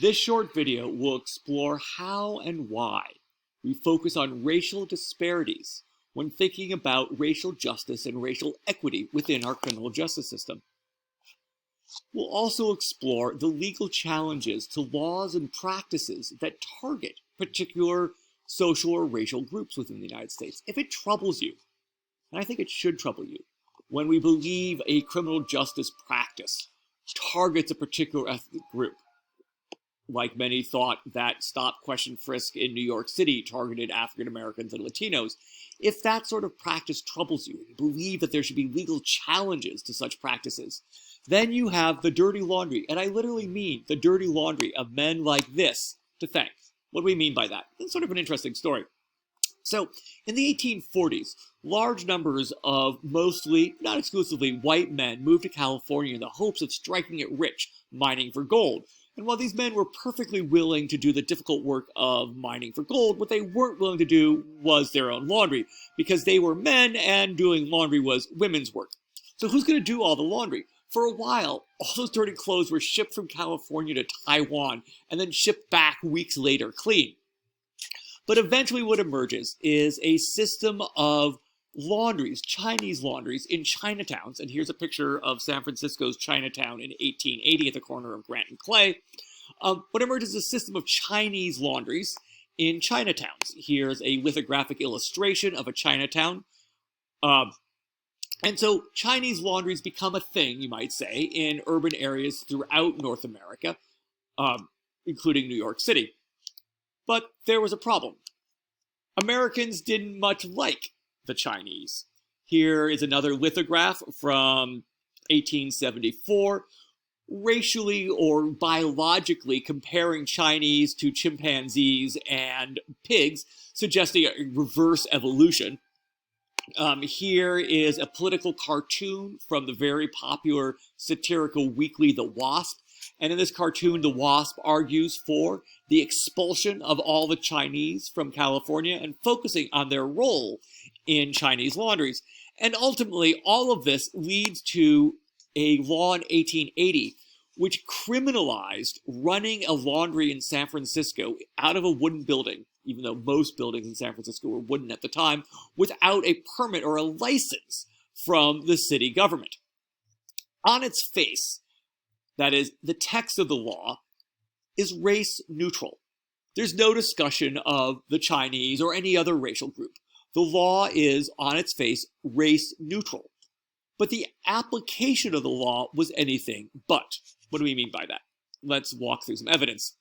This short video will explore how and why we focus on racial disparities when thinking about racial justice and racial equity within our criminal justice system. We'll also explore the legal challenges to laws and practices that target particular social or racial groups within the United States. If it troubles you, and I think it should trouble you, when we believe a criminal justice practice targets a particular ethnic group, like many thought that Stop, Question, Frisk in New York City targeted African Americans and Latinos, if that sort of practice troubles you, and believe that there should be legal challenges to such practices, then you have the dirty laundry, and I literally mean the dirty laundry of men like this to thank. What do we mean by that? It's sort of an interesting story. So, in the 1840s, large numbers of mostly, not exclusively, white men moved to California in the hopes of striking it rich, mining for gold. And while these men were perfectly willing to do the difficult work of mining for gold, what they weren't willing to do was their own laundry, because they were men and doing laundry was women's work. So who's going to do all the laundry? For a while, all those dirty clothes were shipped from California to Taiwan and then shipped back weeks later clean. But eventually what emerges is a system of laundries, Chinese laundries, in Chinatowns. And here's a picture of San Francisco's Chinatown in 1880 at the corner of Grant and Clay. What emerges is a system of Chinese laundries in Chinatowns. Here's a lithographic illustration of a Chinatown. And so Chinese laundries become a thing, you might say, in urban areas throughout North America, including New York City. But there was a problem. Americans didn't much like the Chinese. Here is another lithograph from 1874, racially or biologically comparing Chinese to chimpanzees and pigs, suggesting a reverse evolution. Here is a political cartoon from the very popular satirical weekly The Wasp. And in this cartoon, the Wasp argues for the expulsion of all the Chinese from California and focusing on their role in Chinese laundries. And ultimately, all of this leads to a law in 1880 which criminalized running a laundry in San Francisco out of a wooden building, even though most buildings in San Francisco were wooden at the time, without a permit or a license from the city government. On its face, that is, the text of the law is race neutral. There's no discussion of the Chinese or any other racial group. The law is, on its face, race neutral. But the application of the law was anything but. What do we mean by that? Let's walk through some evidence.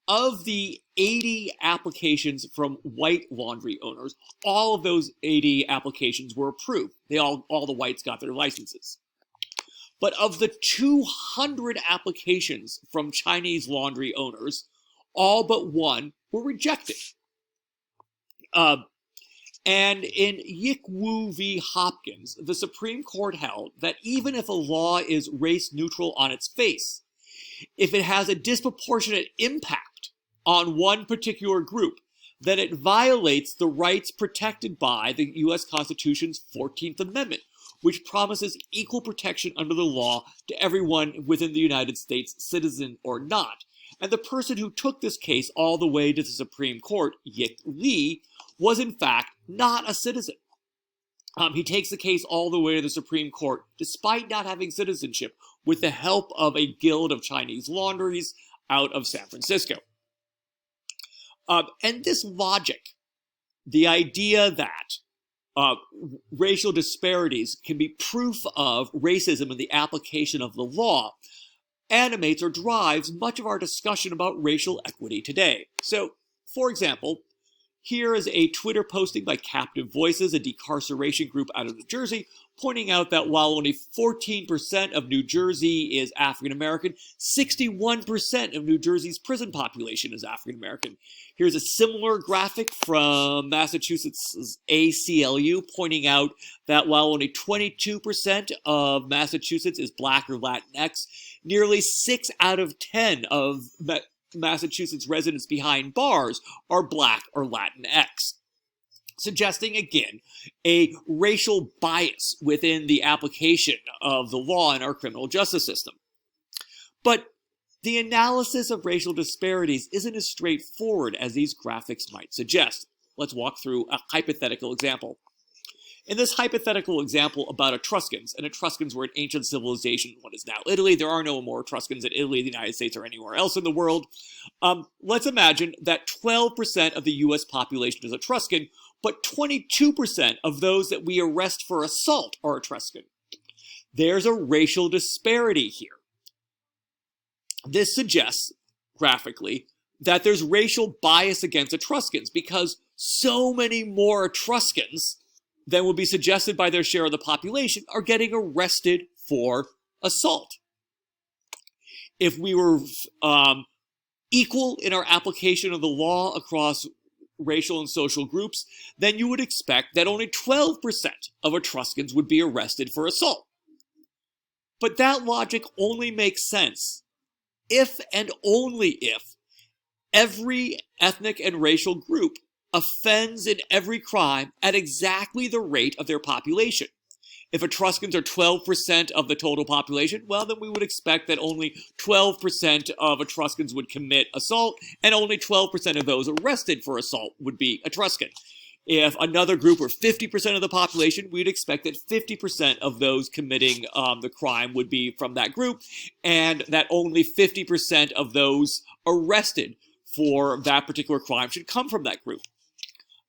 Of the 80 applications from white laundry owners, all of those 80 applications were approved. All the whites got their licenses. But of the 200 applications from Chinese laundry owners, all but one were rejected. And in Yik-Woo v. Hopkins, the Supreme Court held that even if a law is race neutral on its face, if it has a disproportionate impact on one particular group, then it violates the rights protected by the U.S. Constitution's 14th Amendment, which promises equal protection under the law to everyone within the United States, citizen or not. And the person who took this case all the way to the Supreme Court, Yik Lee, was in fact not a citizen. He takes the case all the way to the Supreme Court, despite not having citizenship, with the help of a guild of Chinese laundries out of San Francisco. And this logic, the idea that racial disparities can be proof of racism in the application of the law, animates or drives much of our discussion about racial equity today. So, for example, here is a Twitter posting by Captive Voices, a decarceration group out of New Jersey, pointing out that while only 14% of New Jersey is African American, 61% of New Jersey's prison population is African American. Here's a similar graphic from Massachusetts' ACLU, pointing out that while only 22% of Massachusetts is Black or Latinx, nearly 6 out of 10 of Massachusetts residents behind bars are Black or Latinx, suggesting, again, a racial bias within the application of the law in our criminal justice system. But The analysis of racial disparities isn't as straightforward as these graphics might suggest. Let's walk through a hypothetical example. In this hypothetical example about Etruscans, and Etruscans were an ancient civilization in what is now Italy. There are no more Etruscans in Italy, the United States, or anywhere else in the world. Let's imagine that 12% of the US population is Etruscan, but 22% of those that we arrest for assault are Etruscan. There's a racial disparity here. This suggests, graphically, that there's racial bias against Etruscans because so many more Etruscans than would be suggested by their share of the population are getting arrested for assault. If we were equal in our application of the law across racial and social groups, then you would expect that only 12% of Etruscans would be arrested for assault. But that logic only makes sense if and only if every ethnic and racial group offends in every crime at exactly the rate of their population. If Etruscans are 12% of the total population, well, then we would expect that only 12% of Etruscans would commit assault, and only 12% of those arrested for assault would be Etruscan. If another group were 50% of the population, we'd expect that 50% of those committing the crime would be from that group, and that only 50% of those arrested for that particular crime should come from that group.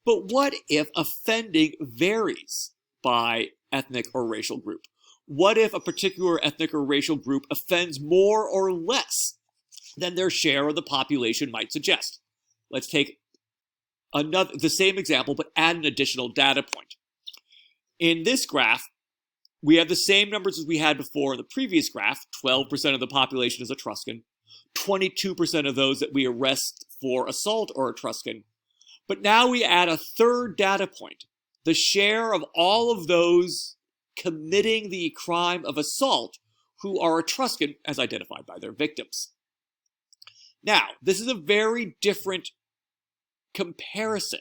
But what if offending varies by ethnic or racial group? What if a particular ethnic or racial group offends more or less than their share of the population might suggest? Let's take the same example, but add an additional data point. In this graph, we have the same numbers as we had before in the previous graph. 12% of the population is Etruscan. 22% of those that we arrest for assault are Etruscan. But now we add a third data point, the share of all of those committing the crime of assault who are Etruscan as identified by their victims. Now, this is a very different comparison,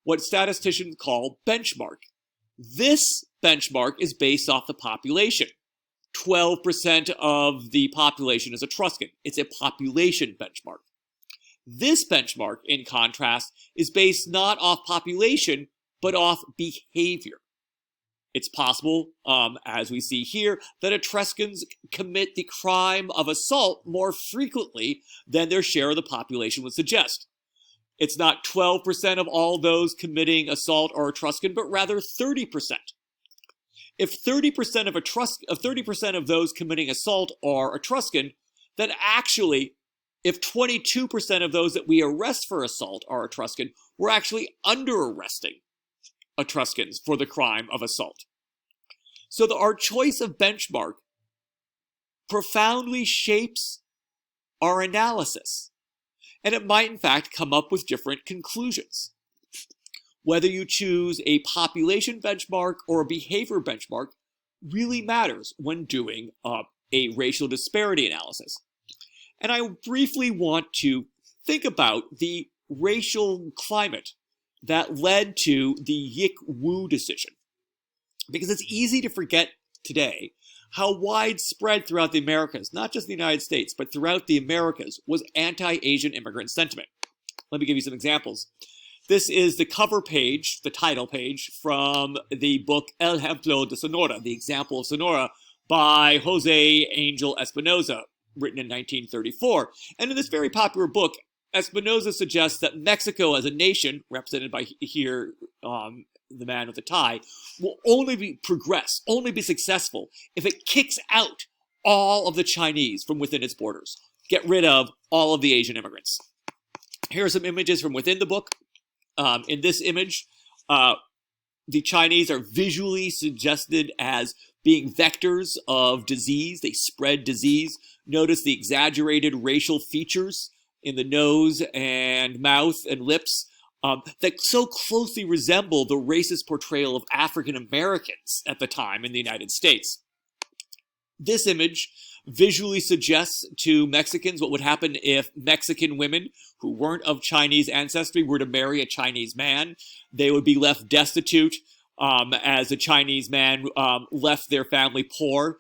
what statisticians call benchmark. This benchmark is based off the population. 12% of the population is Etruscan. It's a population benchmark. This benchmark, in contrast, is based not off population, but off behavior. It's possible, as we see here, that Etruscans commit the crime of assault more frequently than their share of the population would suggest. It's not 12% of all those committing assault are Etruscan, but rather 30%. If 30% of those committing assault are Etruscan, then actually, if 22% of those that we arrest for assault are Etruscan, we're actually under-arresting Etruscans for the crime of assault. So our choice of benchmark profoundly shapes our analysis, and it might in fact come up with different conclusions. Whether you choose a population benchmark or a behavior benchmark really matters when doing a racial disparity analysis. And I briefly want to think about the racial climate that led to the Yick Wu decision. Because it's easy to forget today how widespread throughout the Americas, not just the United States, but throughout the Americas, was anti-Asian immigrant sentiment. Let me give you some examples. This is the cover page, the title page, from the book El Ejemplo de Sonora, The Example of Sonora, by Jose Angel Espinosa, written in 1934. And in this very popular book, Espinosa suggests that Mexico as a nation, represented by here the man with the tie, will only be successful if it kicks out all of the Chinese from within its borders, get rid of all of the Asian immigrants. Here are some images from within the book. In this image, the Chinese are visually suggested as being vectors of disease. They spread disease. Notice the exaggerated racial features in the nose and mouth and lips that so closely resemble the racist portrayal of African Americans at the time in the United States. This image visually suggests to Mexicans what would happen if Mexican women who weren't of Chinese ancestry were to marry a Chinese man. They would be left destitute as a Chinese man left their family poor.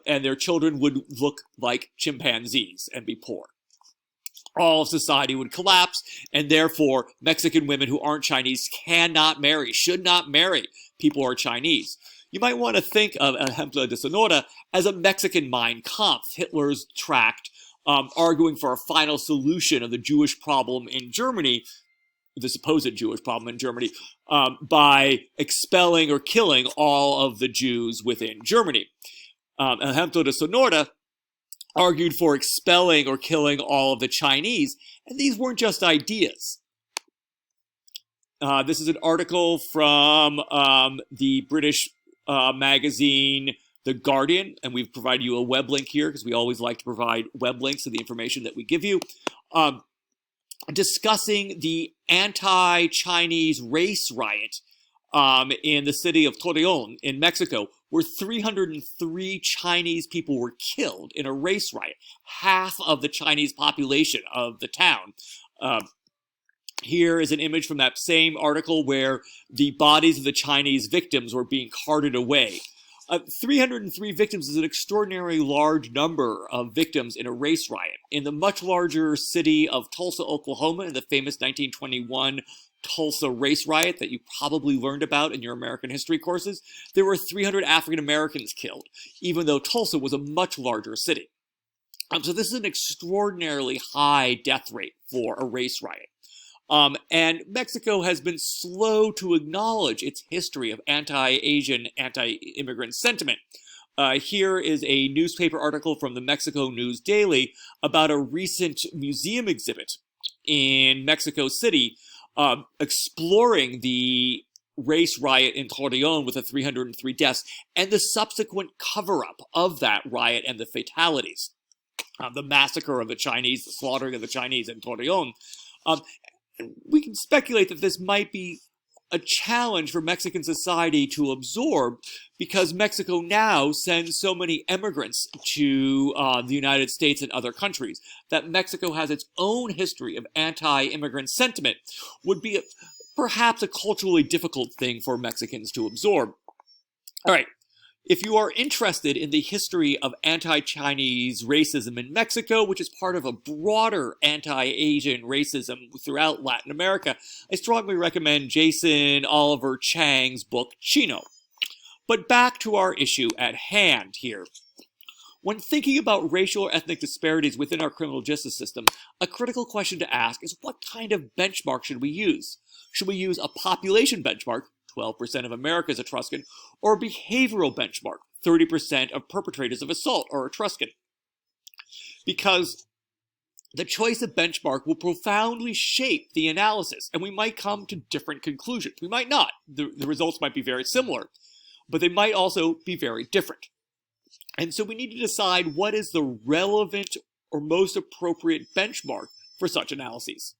and their children would look like chimpanzees and be poor. All of society would collapse, and therefore Mexican women who aren't Chinese cannot marry, should not marry people who are Chinese. You might want to think of Ejemplo de Sonora as a Mexican Mein Kampf, Hitler's tract, arguing for a final solution of the Jewish problem in Germany, the supposed Jewish problem in Germany, by expelling or killing all of the Jews within Germany. Ejemplo de Sonora argued for expelling or killing all of the Chinese, and these weren't just ideas. This is an article from the British magazine The Guardian, and we've provided you a web link here because we always like to provide web links to the information that we give you, discussing the anti-Chinese race riot in the city of Torreon in Mexico, where 303 Chinese people were killed in a race riot, half of the Chinese population of the town. Here is an image from that same article where the bodies of the Chinese victims were being carted away. 303 victims is an extraordinarily large number of victims in a race riot. In the much larger city of Tulsa, Oklahoma, in the famous 1921 Tulsa race riot that you probably learned about in your American history courses, there were 300 African Americans killed, even though Tulsa was a much larger city. So this is an extraordinarily high death rate for a race riot. And Mexico has been slow to acknowledge its history of anti-Asian, anti-immigrant sentiment. Here is a newspaper article from the Mexico News Daily about a recent museum exhibit in Mexico City, exploring the race riot in Torreon with the 303 deaths and the subsequent cover-up of that riot and the fatalities. The massacre of the Chinese, the slaughtering of the Chinese in Torreon. We can speculate that this might be a challenge for Mexican society to absorb because Mexico now sends so many immigrants to the United States and other countries that Mexico has its own history of anti-immigrant sentiment would be perhaps a culturally difficult thing for Mexicans to absorb. All right. If you are interested in the history of anti-Chinese racism in Mexico, which is part of a broader anti-Asian racism throughout Latin America, I strongly recommend Jason Oliver Chang's book, Chino. But back to our issue at hand here. When thinking about racial or ethnic disparities within our criminal justice system, a critical question to ask is what kind of benchmark should we use? Should we use a population benchmark, 12% of America is Etruscan, or a behavioral benchmark, 30% of perpetrators of assault are Etruscan? Because the choice of benchmark will profoundly shape the analysis, and we might come to different conclusions. We might not. The results might be very similar, but they might also be very different. And so we need to decide what is the relevant or most appropriate benchmark for such analyses.